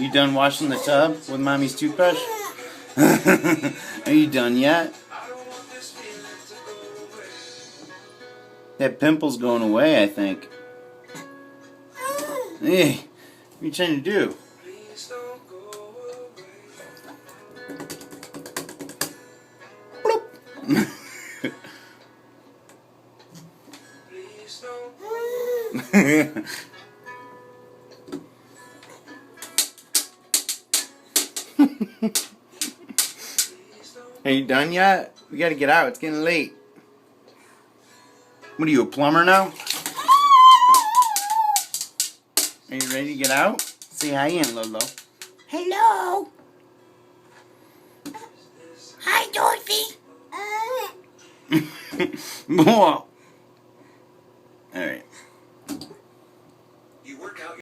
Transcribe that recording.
You done washing the tub with Mommy's toothbrush? Are you done yet? That pimple's going away, I think. Hey, what are you trying to do? Are you done yet? We gotta get out. It's getting late. What are you, a plumber now? Are you ready to get out? Say hi, Aunt Lolo. Hello. Hi, Dorothy. All right.